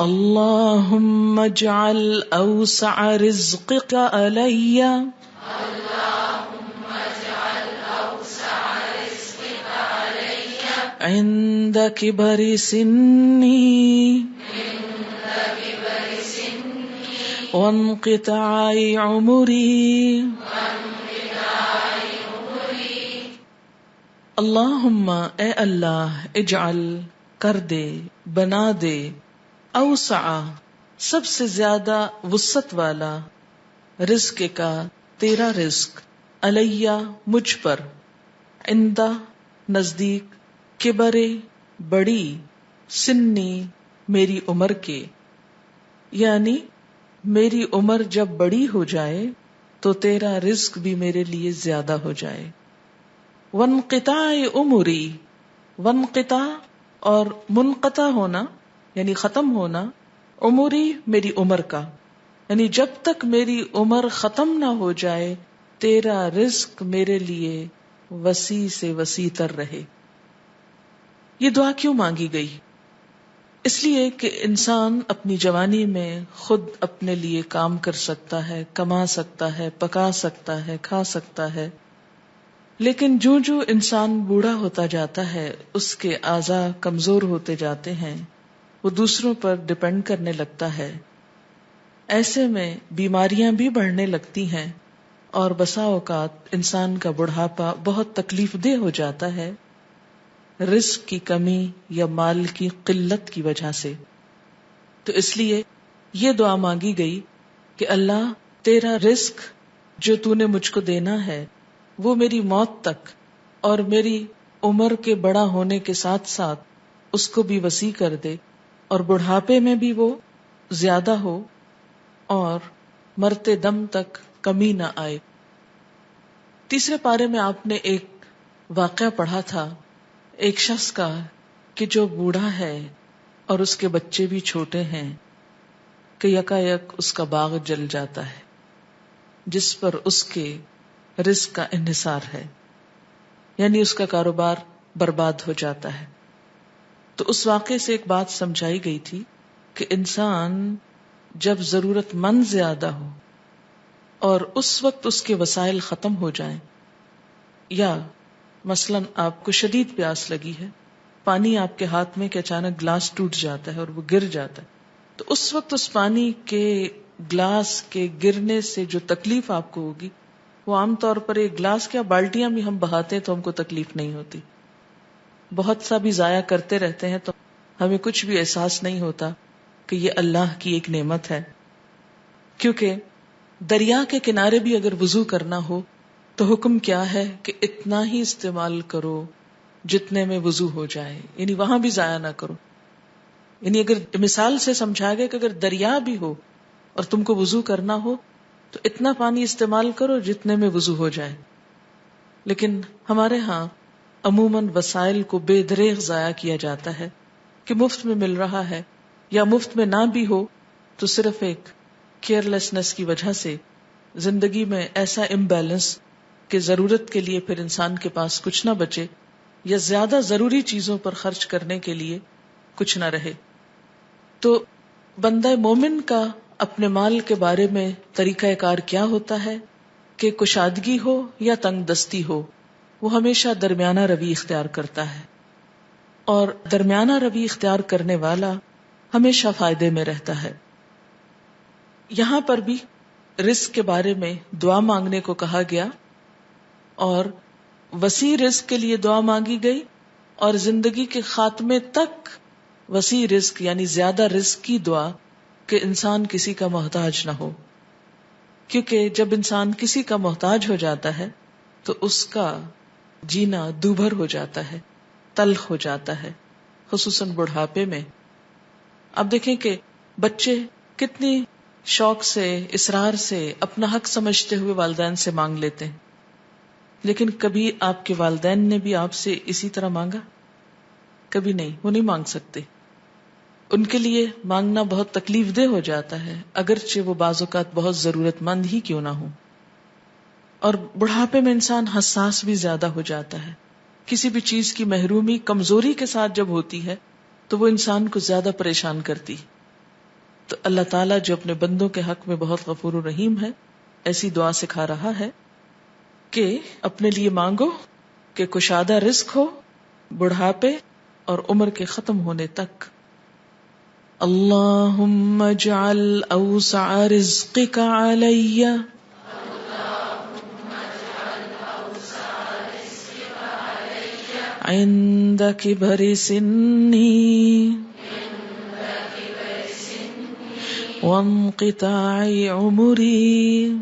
اللهم اجعل اوسع رزقك علي عند كبر سني وانقطاع عمري اللہم اے اللہ اجعل کر دے بنا دے اوسع سب سے زیادہ وسعت والا رزق کا تیرا رزق علیہ مجھ پر عند نزدیک کبر بڑی سنی میری عمر کے، یعنی میری عمر جب بڑی ہو جائے تو تیرا رزق بھی میرے لیے زیادہ ہو جائے. وانقطاع عمری، وانقطاع اور منقطع ہونا یعنی ختم ہونا، عمری میری عمر کا، یعنی جب تک میری عمر ختم نہ ہو جائے تیرا رزق میرے لیے وسیع سے وسیع تر رہے. یہ دعا کیوں مانگی گئی؟ اس لیے کہ انسان اپنی جوانی میں خود اپنے لیے کام کر سکتا ہے، کما سکتا ہے، پکا سکتا ہے، کھا سکتا ہے، لیکن جو انسان بوڑھا ہوتا جاتا ہے اس کے اعضاء کمزور ہوتے جاتے ہیں، وہ دوسروں پر ڈپینڈ کرنے لگتا ہے. ایسے میں بیماریاں بھی بڑھنے لگتی ہیں اور بسا اوقات انسان کا بڑھاپا بہت تکلیف دہ ہو جاتا ہے رزق کی کمی یا مال کی قلت کی وجہ سے. تو اس لیے یہ دعا مانگی گئی کہ اللہ تیرا رزق جو تو نے مجھ کو دینا ہے وہ میری موت تک اور میری عمر کے بڑا ہونے کے ساتھ ساتھ اس کو بھی وسیع کر دے، اور بڑھاپے میں بھی وہ زیادہ ہو اور مرتے دم تک کمی نہ آئے. تیسرے پارے میں آپ نے ایک واقعہ پڑھا تھا ایک شخص کا کہ جو بوڑھا ہے اور اس کے بچے بھی چھوٹے ہیں کہ یکایک اس کا باغ جل جاتا ہے جس پر اس کے رزق کا انحصار ہے، یعنی اس کا کاروبار برباد ہو جاتا ہے. تو اس واقعے سے ایک بات سمجھائی گئی تھی کہ انسان جب ضرورت مند زیادہ ہو اور اس وقت اس کے وسائل ختم ہو جائیں، یا مثلاً آپ کو شدید پیاس لگی ہے، پانی آپ کے ہاتھ میں کہ اچانک گلاس ٹوٹ جاتا ہے اور وہ گر جاتا ہے، تو اس وقت اس پانی کے گلاس کے گرنے سے جو تکلیف آپ کو ہوگی وہ عام طور پر ایک گلاس کیا بالٹیاں بھی ہم بہاتے ہیں تو ہم کو تکلیف نہیں ہوتی، بہت سا بھی ضائع کرتے رہتے ہیں تو ہمیں کچھ بھی احساس نہیں ہوتا کہ یہ اللہ کی ایک نعمت ہے. کیونکہ دریا کے کنارے بھی اگر وضو کرنا ہو تو حکم کیا ہے کہ اتنا ہی استعمال کرو جتنے میں وضو ہو جائے، یعنی وہاں بھی ضائع نہ کرو. یعنی اگر مثال سے سمجھا گیا کہ اگر دریا بھی ہو اور تم کو وضو کرنا ہو تو اتنا پانی استعمال کرو جتنے میں وضو ہو جائے. لیکن ہمارے ہاں عموماً وسائل کو بے دریغ ضائع کیا جاتا ہے کہ مفت میں مل رہا ہے، یا مفت میں نہ بھی ہو تو صرف ایک کیئرلیسنس کی وجہ سے زندگی میں ایسا امبیلنس کہ ضرورت کے لیے پھر انسان کے پاس کچھ نہ بچے یا زیادہ ضروری چیزوں پر خرچ کرنے کے لیے کچھ نہ رہے. تو بندہ مومن کا اپنے مال کے بارے میں طریقہ کار کیا ہوتا ہے کہ کشادگی ہو یا تنگ دستی ہو، وہ ہمیشہ درمیانہ روی اختیار کرتا ہے، اور درمیانہ روی اختیار کرنے والا ہمیشہ فائدے میں رہتا ہے. یہاں پر بھی رزق کے بارے میں دعا مانگنے کو کہا گیا اور وسیع رزق کے لیے دعا مانگی گئی، اور زندگی کے خاتمے تک وسیع رزق یعنی زیادہ رزق کی دعا کہ انسان کسی کا محتاج نہ ہو. کیونکہ جب انسان کسی کا محتاج ہو جاتا ہے تو اس کا جینا دوبھر ہو جاتا ہے، تلخ ہو جاتا ہے، خصوصاً بڑھاپے میں. اب دیکھیں کہ بچے کتنی شوق سے، اصرار سے، اپنا حق سمجھتے ہوئے والدین سے مانگ لیتے ہیں، لیکن کبھی آپ کے والدین نے بھی آپ سے اسی طرح مانگا؟ کبھی نہیں، وہ نہیں مانگ سکتے. ان کے لیے مانگنا بہت تکلیف دہ ہو جاتا ہے، اگرچہ وہ بعض اوقات بہت ضرورت مند ہی کیوں نہ ہو. اور بڑھاپے میں انسان حساس بھی زیادہ ہو جاتا ہے. کسی بھی چیز کی محرومی کمزوری کے ساتھ جب ہوتی ہے تو وہ انسان کو زیادہ پریشان کرتی. تو اللہ تعالیٰ جو اپنے بندوں کے حق میں بہت غفور الرحیم ہے، ایسی دعا سکھا رہا ہے کہ اپنے لیے مانگو کہ کشادہ رزق ہو بڑھاپے اور عمر کے ختم ہونے تک. اللہم اجعل اوسع رزقک علی عند کبر سنی وانقطاع عمری